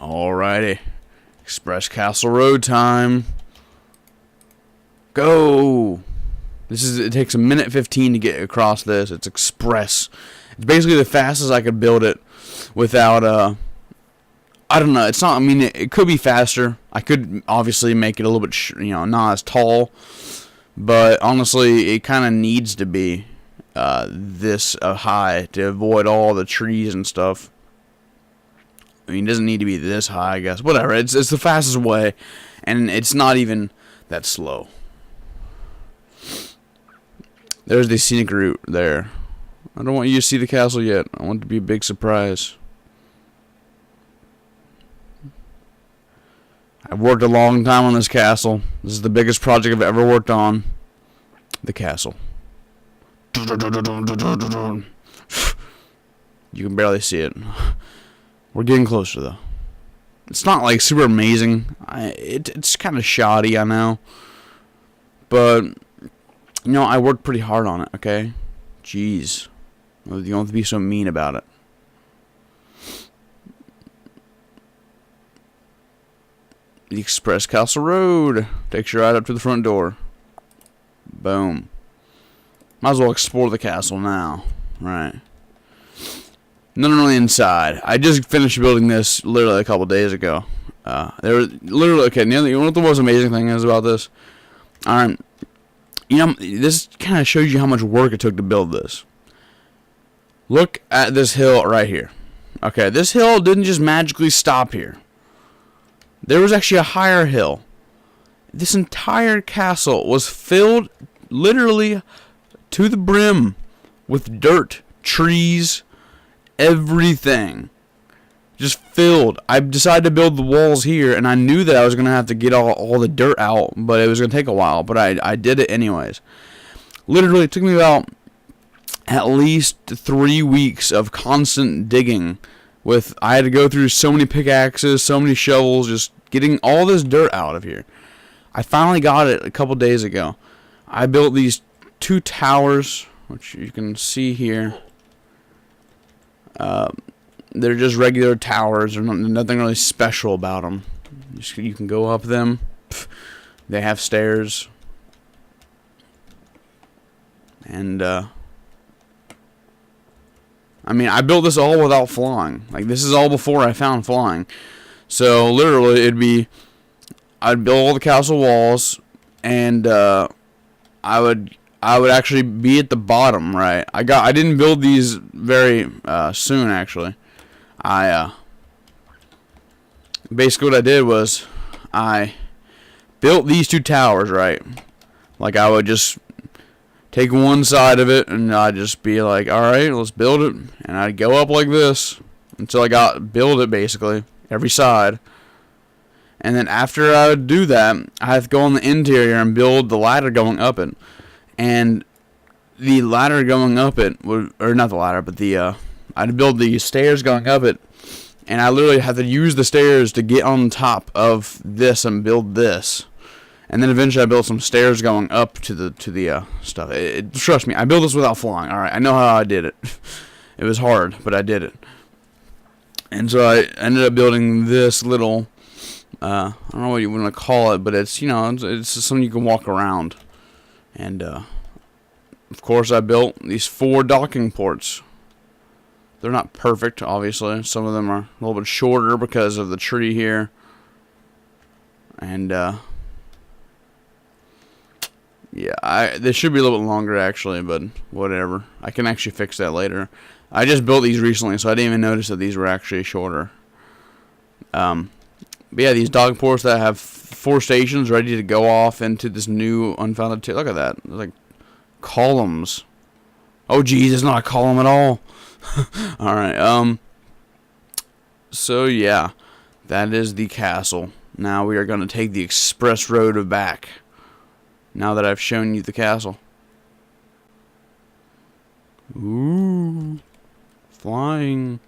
Alrighty. Express Castle Road time. Go! It takes a minute 15 to get across this. It's express. It's basically the fastest I could build it without, I don't know. It's not, I mean, it could be faster. I could obviously make it a little bit, not as tall. But honestly, it kind of needs to be this high to avoid all the trees and stuff. I mean, it doesn't need to be this high, I guess. Whatever. It's the fastest way, and it's not even that slow. There's the scenic route there. I don't want you to see the castle yet. I want it to be a big surprise. I've worked a long time on this castle. This is the biggest project I've ever worked on. The castle. You can barely see it. We're getting closer, though. It's not, like, super amazing. It's kind of shoddy, I know. But, I worked pretty hard on it, okay? Jeez. You don't have to be so mean about it. The Express Castle Road takes you right up to the front door. Boom. Might as well explore the castle now. Right. Nothing really inside. I just finished building this literally a couple days ago. There was literally, okay, you know what the most amazing thing is about this? Alright. This kind of shows you how much work it took to build this. Look at this hill right here. Okay, this hill didn't just magically stop here. There was actually a higher hill. This entire castle was filled literally to the brim with dirt, trees, everything. Just filled. I decided to build the walls here, and I knew that I was going to have to get all the dirt out, but it was going to take a while, but I did it anyways. Literally, it took me about at least 3 weeks of constant digging. I had to go through so many pickaxes, so many shovels, just getting all this dirt out of here. I finally got it a couple days ago. I built these 2 towers, which you can see here. They're just regular towers. There's nothing really special about them. You can go up them. They have stairs. And, I mean, I built this all without flying. Like, this is all before I found flying. So, literally, I'd build all the castle walls, and, I would actually be at the bottom, right? I didn't build these very, soon, actually. Basically what I did was, I built these 2 towers, right? Like, I would just take one side of it, and I'd just be like, alright, let's build it. And I'd go up like this until I build it, basically, every side. And then after I would do that, I have to go on the interior and build the ladder going up it. And the ladder going up it, or not the ladder, but I'd build the stairs going up it. And I literally had to use the stairs to get on top of this and build this. And then eventually I built some stairs going up to the stuff. Trust me, I built this without flying. Alright, I know how I did it. It was hard, but I did it. And so I ended up building this little, I don't know what you want to call it, but it's, it's something you can walk around. And, of course, I built these 4 docking ports. They're not perfect, obviously. Some of them are a little bit shorter because of the tree here. And, yeah, they should be a little bit longer, actually, but whatever. I can actually fix that later. I just built these recently, so I didn't even notice that these were actually shorter. But yeah, these dog ports that have 4 stations ready to go off into this new unfounded... Look at that. There's like columns. Oh, geez, it's not a column at all. Alright, so, yeah. That is the castle. Now we are going to take the express road back. Now that I've shown you the castle. Ooh. Flying.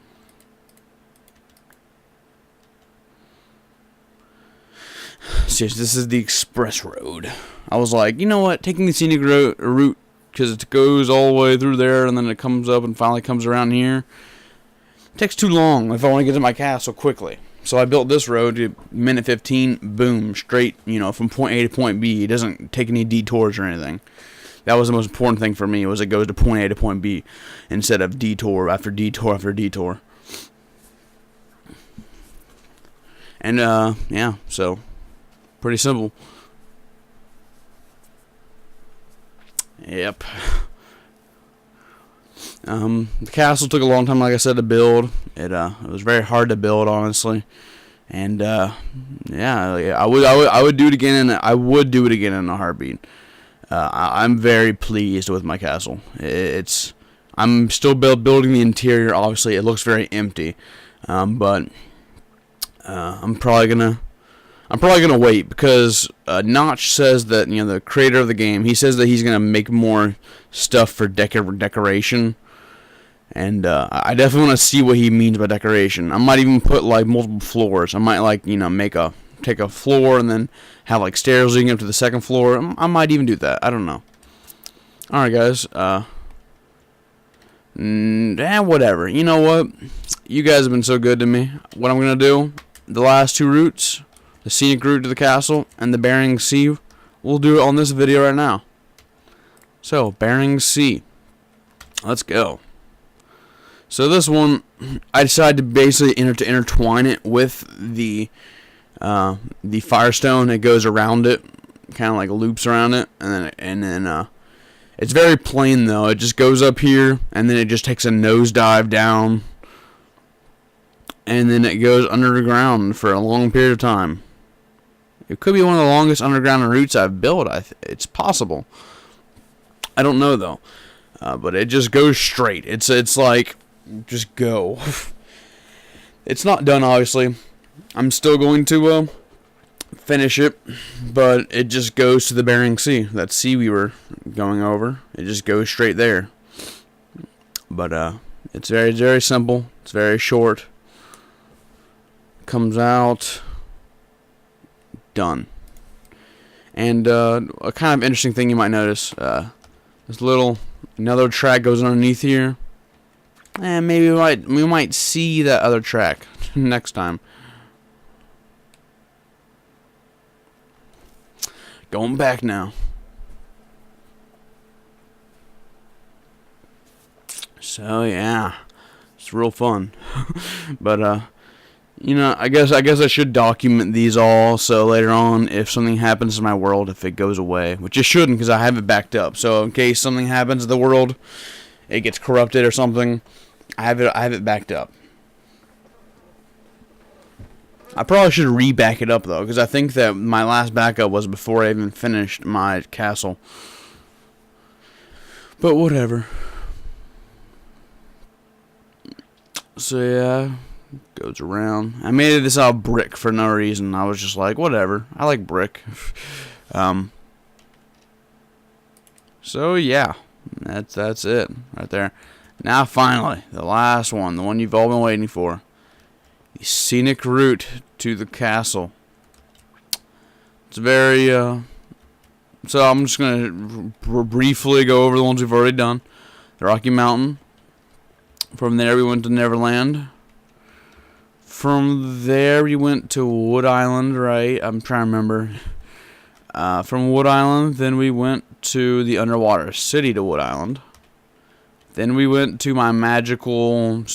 Seriously, this is the express road. I was like, you know what? Taking the scenic route, because it goes all the way through there, and then it comes up and finally comes around here. It takes too long if I want to get to my castle quickly. So I built this road to minute 15, boom, straight, from point A to point B. It doesn't take any detours or anything. That was the most important thing for me, was it goes to point A to point B instead of detour after detour after detour. And, yeah, so, pretty simple. Yep. The castle took a long time, like I said, to build. It was very hard to build, honestly. And yeah, I would do it again, and I would do it again in a heartbeat. I'm very pleased with my castle. I'm still building the interior. Obviously, it looks very empty, but I'm probably gonna wait, because Notch says that, the creator of the game, he says that he's gonna make more stuff for decoration. And I definitely want to see what he means by decoration. I might even put like multiple floors. I might take a floor and then have like stairs leading up to the second floor. I might even do that. I don't know. All right, guys. Whatever. You know what? You guys have been so good to me. What I'm gonna do? The last two routes, the Scenic Route to the castle and the Bering Sea, we'll do it on this video right now. So Bering Sea. Let's go. So this one, I decided to basically intertwine it with the Firestone. It goes around it, kind of like loops around it, and then it's very plain though. It just goes up here, and then it just takes a nosedive down, and then it goes underground for a long period of time. It could be one of the longest underground routes I've built. It's possible. I don't know though, but it just goes straight. It's like, just go. It's not done, obviously. I'm still going to finish it, but it just goes to the Bering Sea. That sea we were going over. It just goes straight there. But it's very, very simple. It's very short. Comes out. Done. And a kind of interesting thing you might notice. This another track goes underneath here. And maybe we might see that other track next time. Going back now. So yeah, it's real fun. But I guess I should document these all, so later on, if something happens to my world, if it goes away, which it shouldn't, because I have it backed up. So in case something happens to the world, it gets corrupted or something, I have it backed up. I probably should re-back it up though, because I think that my last backup was before I even finished my castle. But whatever. So yeah, goes around. I made this out of brick for no reason. I was just like, whatever. I like brick. So yeah, that's it right there. Now finally, the last one, the one you've all been waiting for. The Scenic Route to the castle. It's very, so I'm just going to briefly go over the ones we've already done. The Rocky Mountain. From there we went to Neverland. From there we went to Wood Island, right? I'm trying to remember. From Wood Island, then we went to the underwater city to Wood Island. Then we went to my magical,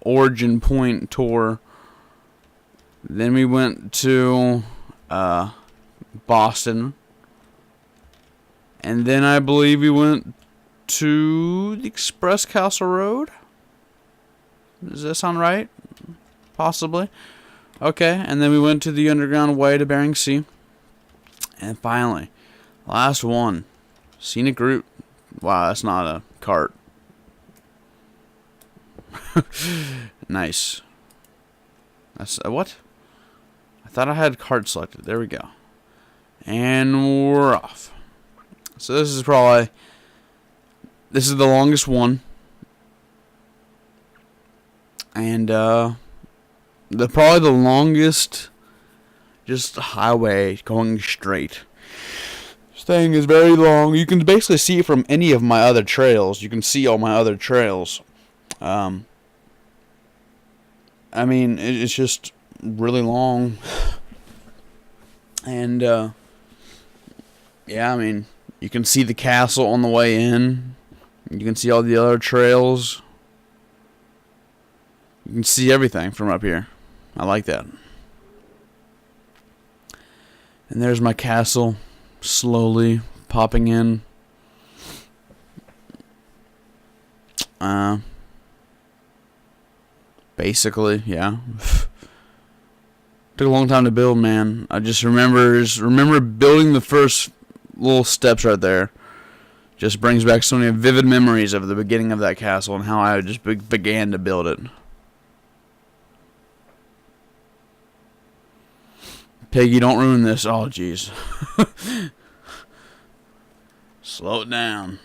origin point tour. Then we went to Boston. And then I believe we went to the Express Castle Road. Does that sound right? Possibly. Okay, and then we went to the Underground Way to Bering Sea. And finally, last one, Scenic Route. Wow, that's not a cart. Nice. That's what? I thought I had card selected. There we go. And we're off. So this is the longest one. And probably the longest just highway going straight. This thing is very long. You can basically see it from any of my other trails. You can see all my other trails. I mean, it's just really long. And, yeah, I mean, you can see the castle on the way in. You can see all the other trails. You can see everything from up here. I like that. And there's my castle, slowly popping in. Basically, yeah. Took a long time to build, man. I just remember building the first little steps right there. Just brings back so many vivid memories of the beginning of that castle and how I just began to build it. Piggy, don't ruin this. Oh, jeez. Slow it down.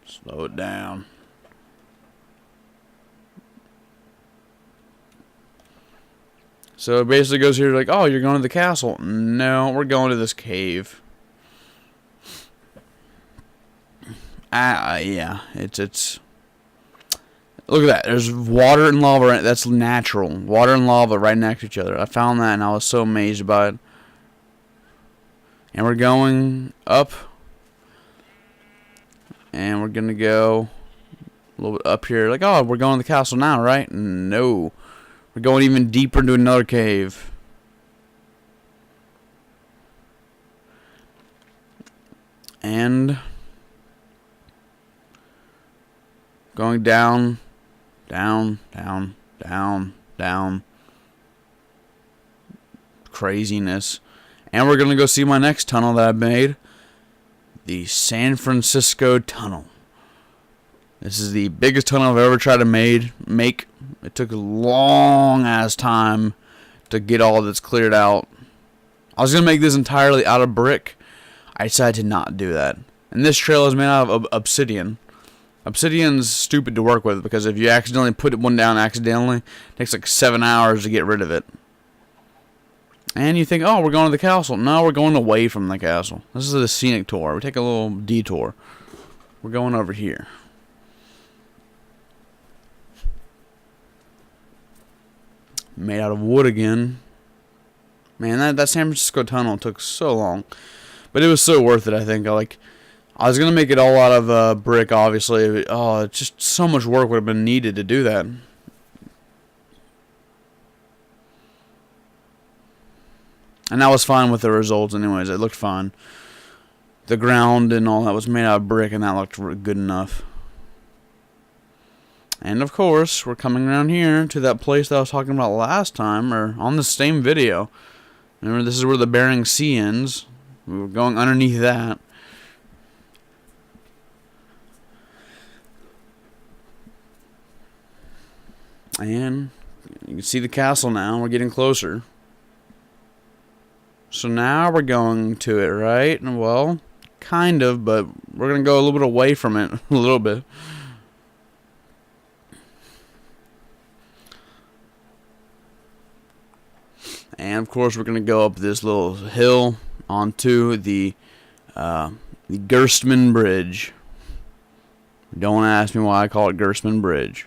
Slow it down. So it basically goes here like, oh, you're going to the castle. No, we're going to this cave. Yeah, it's. Look at that. There's water and lava. Right, that's natural. Water and lava right next to each other. I found that and I was so amazed by it. And we're going up. And we're going to go a little bit up here. Like, oh, we're going to the castle now, right? No. We're going even deeper into another cave. And going down, down, down, down, down. Craziness. And we're going to go see my next tunnel that I made. The San Francisco Tunnel. This is the biggest tunnel I've ever tried to make. It took a long ass time to get all that's cleared out. I was going to make this entirely out of brick. I decided to not do that. And this trail is made out of obsidian. Obsidian's stupid to work with because if you accidentally put one down accidentally, it takes like 7 hours to get rid of it. And you think, oh, we're going to the castle. No, we're going away from the castle. This is the scenic tour. We take a little detour. We're going over here. Made out of wood again. Man, that San Francisco tunnel took so long. But it was so worth it, I think. I was going to make it all out of brick, obviously. Oh, it's just so much work would have been needed to do that. And I was fine with the results anyways. It looked fine. The ground and all that was made out of brick, and that looked good enough. And of course, we're coming around here to that place that I was talking about last time, or on the same video. Remember, this is where the Bering Sea ends. We were going underneath that. And you can see the castle now. We're getting closer. So now we're going to it, right? Well, kind of, but we're going to go a little bit away from it. A little bit. And of course, we're going to go up this little hill onto the Gerstmann Bridge. Don't ask me why I call it Gerstmann Bridge.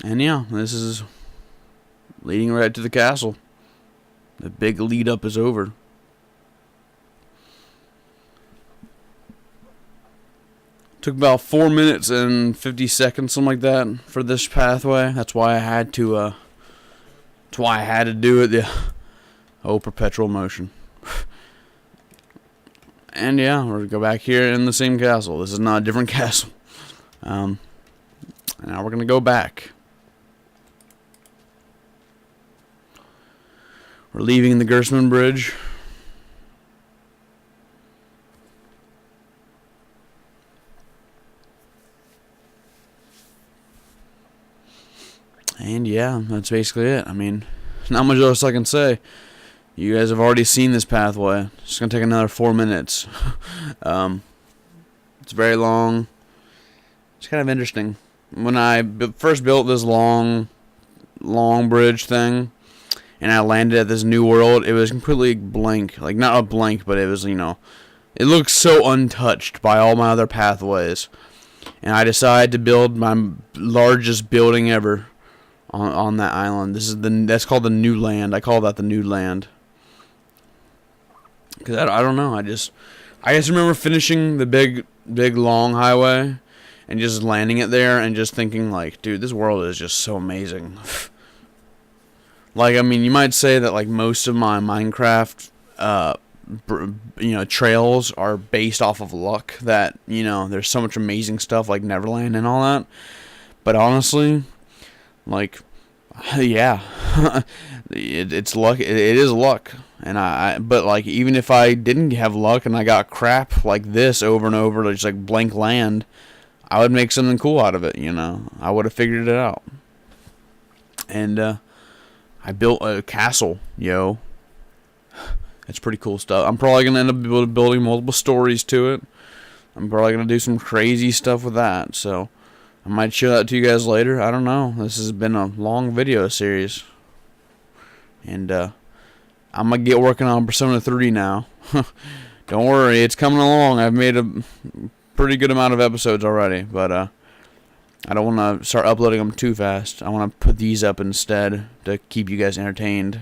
And yeah, this is leading right to the castle. The big lead up is over. Took about 4 minutes and 50 seconds, something like that, for this pathway. That's why I had to. That's why I had to do it. Yeah. Oh, perpetual motion. And yeah, we're gonna go back here in the same castle. This is not a different castle. Now we're gonna go back. We're leaving the Gerstmann Bridge. And yeah, that's basically it. I mean, not much else I can say. You guys have already seen this pathway. It's going to take another 4 minutes. It's very long. It's kind of interesting. When I first built this long bridge thing, and I landed at this new world, it was completely blank. Like, not a blank, but it was, you know, it looked so untouched by all my other pathways. and I decided to build my largest building ever on that island. That's called the New Land. I call that the New Land. Cause I don't know. I just remember finishing the big long highway and just landing it there and just thinking like, dude, this world is just so amazing. Like, I mean, you might say that like most of my Minecraft trails are based off of luck, that there's so much amazing stuff like Neverland and all that, but honestly, like, yeah, it's luck. It is luck. And but like, even if I didn't have luck and I got crap like this over and over, just like blank land, I would make something cool out of it. I would have figured it out. And I built a castle, yo. It's pretty cool stuff. I'm probably gonna end up building multiple stories to it. I'm probably gonna do some crazy stuff with that. So I might show that to you guys later. I don't know. This has been a long video series, and I'm gonna get working on Persona 3 now. Don't worry, it's coming along. I've made a pretty good amount of episodes already, but I don't want to start uploading them too fast. I want to put these up instead to keep you guys entertained.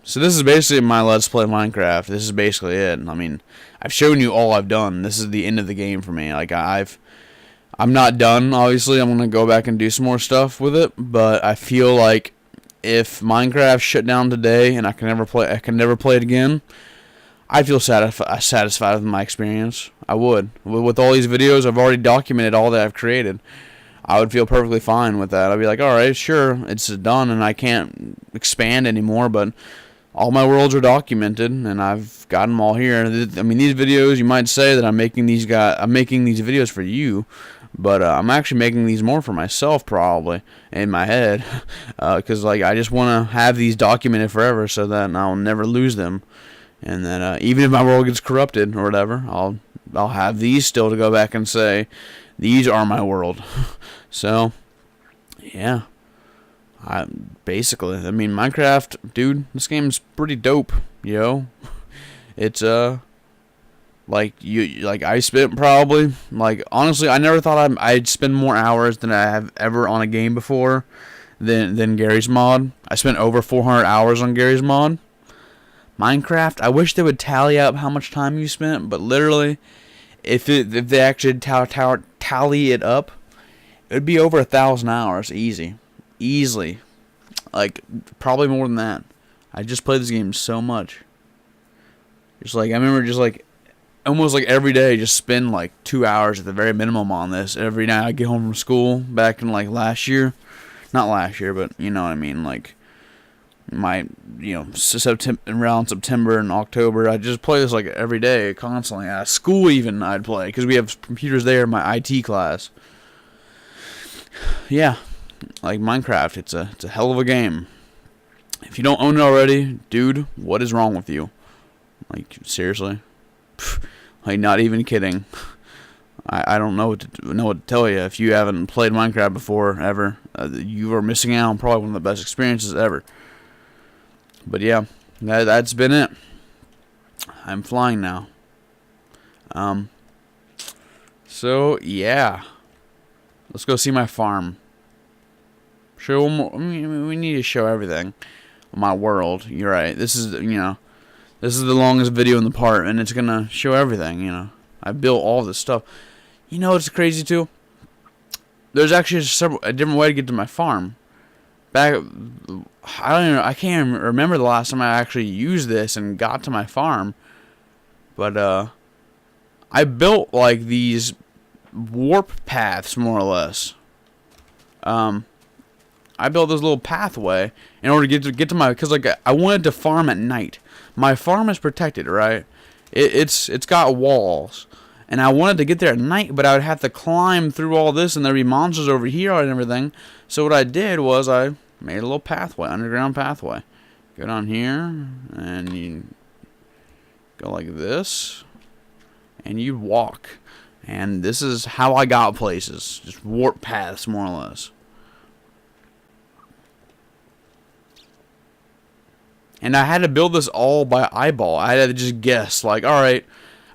So this is basically my Let's Play Minecraft. This is basically it. I mean, I've shown you all I've done. This is the end of the game for me. Like, I'm not done, obviously. I'm going to go back and do some more stuff with it, but I feel like if Minecraft shut down today and I can never play it again, I feel satisfied with my experience. I would. With all these videos, I've already documented all that I've created. I would feel perfectly fine with that. I'd be like, alright, sure, it's done and I can't expand anymore, but all my worlds are documented and I've got them all here. I mean, these videos, you might say that I'm making these videos for you, but I'm actually making these more for myself, probably, in my head, because like, I just want to have these documented forever so that I'll never lose them. And then even if my world gets corrupted or whatever, I'll have these still to go back and say, these are my world. So, yeah. I mean, Minecraft, dude, this game's pretty dope, yo. It's like I spent probably, like, honestly, I never thought I'd spend more hours than I have ever on a game before than Gary's mod. I spent over 400 hours on Gary's mod. Minecraft, I wish they would tally up how much time you spent, but literally, if they actually tally it up, it would be over 1,000 hours, easily, like probably more than that. I just played this game so much. Just like, I remember just like almost like every day, just spend like 2 hours at the very minimum on this. Every night I get home from school back in like last year, not last year, but you know what I mean, like my, around September and October, I just play this like every day, constantly. At school even, I'd play, because we have computers there in my IT class. Yeah, like Minecraft, it's a hell of a game. If you don't own it already, dude, what is wrong with you? Like, seriously? Like, not even kidding. I don't know what to tell you. If you haven't played Minecraft before, ever, you are missing out on probably one of the best experiences ever. But yeah, that's been it. I'm flying now. So yeah, let's go see my farm. Show one more. We need to show everything. My world. You're right. This is this is the longest video in the part, and it's gonna show everything. I built all this stuff. It's crazy too. There's actually a different way to get to my farm. I can't even remember the last time I actually used this and got to my farm. But I built like these warp paths, more or less. I built this little pathway in order to get to my, because like I wanted to farm at night. My farm is protected, right? It's got walls, and I wanted to get there at night, but I would have to climb through all this, and there'd be monsters over here and everything. So what I did was I made a little pathway, underground pathway. Go down here, and you go like this, and you walk. And this is how I got places. Just warp paths, more or less. And I had to build this all by eyeball. I had to just guess, like, alright,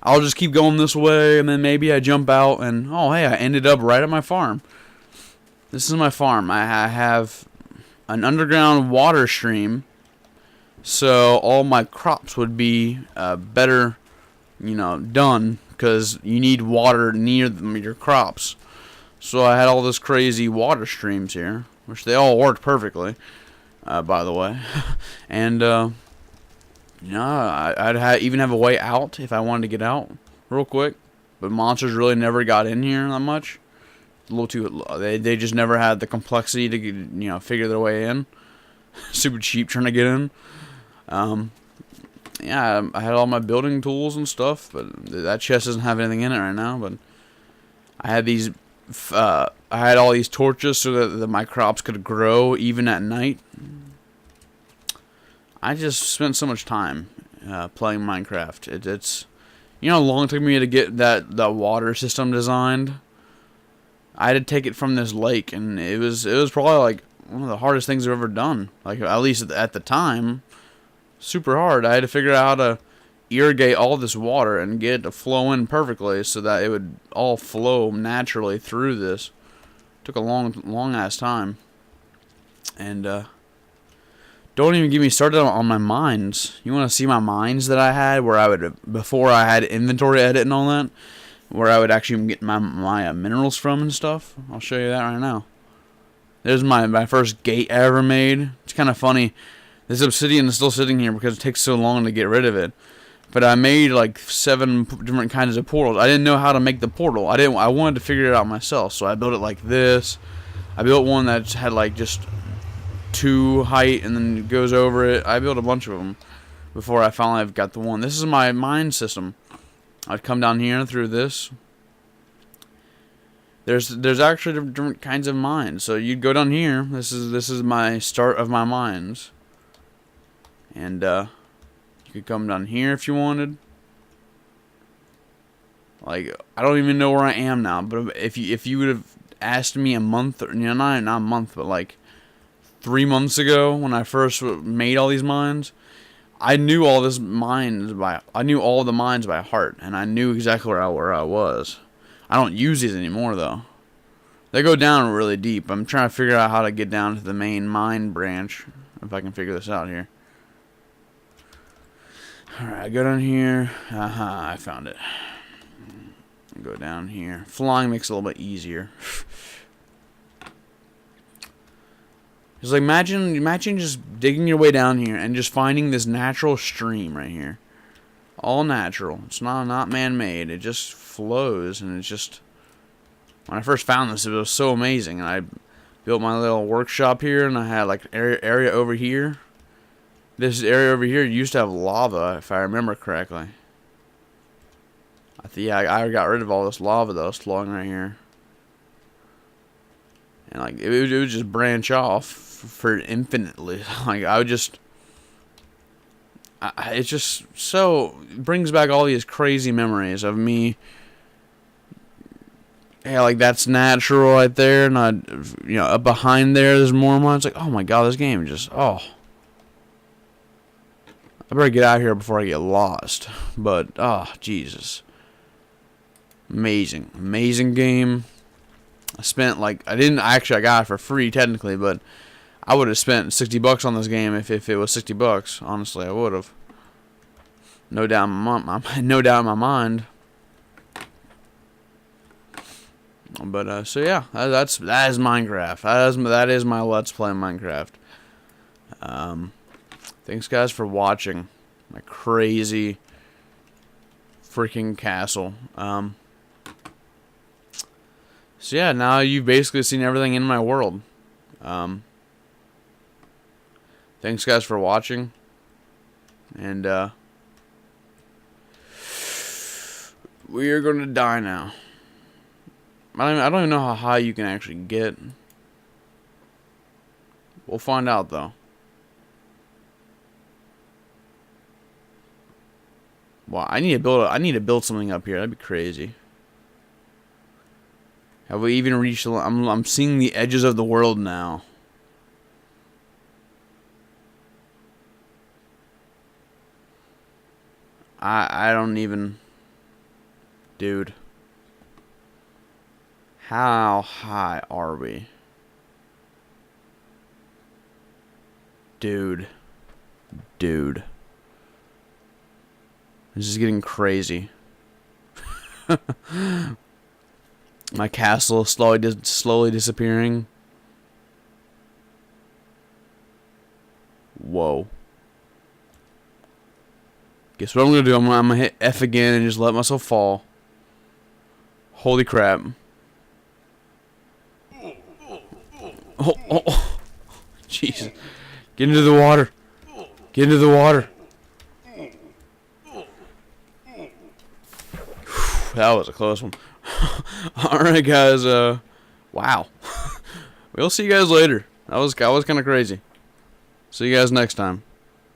I'll just keep going this way, and then maybe I jump out, and oh hey, I ended up right at my farm. This is my farm. I have an underground water stream, so all my crops would be better, done, because you need water near your crops. So I had all this crazy water streams here, which they all worked perfectly, by the way. And I'd even have a way out if I wanted to get out real quick. But monsters really never got in here that much. A little too. They just never had the complexity to figure their way in. Super cheap trying to get in. Yeah, I had all my building tools and stuff, but that chest doesn't have anything in it right now. But I had these. I had all these torches so that my crops could grow even at night. I just spent so much time playing Minecraft. It's how long it took me to get that water system designed. I had to take it from this lake, and it was probably like one of the hardest things I've ever done. Like, at least at the time, super hard. I had to figure out how to irrigate all this water and get it to flow in perfectly so that it would all flow naturally through this. Took a long ass time. And don't even get me started on my mines. You want to see my mines that I had where I would, before I had inventory edit and all that, where I would actually get my minerals from and stuff? I'll show you that right now. There's my first gate I ever made. It's kind of funny. This obsidian is still sitting here because it takes so long to get rid of it. But I made like 7 different kinds of portals. I didn't know how to make the portal. I wanted to figure it out myself. So I built it like this. I built one that had like just 2 height and then it goes over it. I built a bunch of them before I finally got the one. This is my mine system. I'd come down here through this. There's actually different kinds of mines. So you'd go down here. This is my start of my mines. And you could come down here if you wanted. Like, I don't even know where I am now. But if you would have asked me a month, or not a month, but like 3 months ago when I first made all these mines, I knew all the mines by heart, and I knew exactly where I was. I don't use these anymore though. They go down really deep. I'm trying to figure out how to get down to the main mine branch, if I can figure this out here. Alright, go down here. I found it. Go down here. Flying makes it a little bit easier. It's like, imagine just digging your way down here and just finding this natural stream right here. All natural. It's not man-made. It just flows, and it's just... When I first found this, it was so amazing. And I built my little workshop here, and I had like area over here. This area over here used to have lava, if I remember correctly. I got rid of all this lava that was flowing right here. And like it would just branch off for infinitely. Like I would just, it's just so, it brings back all these crazy memories of me. Yeah, like that's natural right there, and up behind there's more mines. Like, oh my god, this game just, oh. I better get out of here before I get lost. But, oh, Jesus. Amazing game. I spent like, I got it for free technically, but I would have spent $60 on this game if it was $60. Honestly, I would have. No doubt in my mind. But so yeah, that is Minecraft. That is my Let's Play Minecraft. Thanks guys for watching my crazy freaking castle. So yeah, now you've basically seen everything in my world. Thanks guys for watching. And we are going to die now. I don't even know how high you can actually get. We'll find out though. Wow, I need to build something up here. That'd be crazy. Have we even reached the... I'm seeing the edges of the world now. I don't even... Dude. How high are we? Dude. Dude. This is getting crazy. My castle is slowly disappearing. Whoa. Guess what I'm gonna do? I'm gonna hit F again and just let myself fall. Holy crap. Oh. Jeez. Get into the water. Get into the water. That was a close one. Alright, guys. Wow. We'll see you guys later. That was kind of crazy. See you guys next time.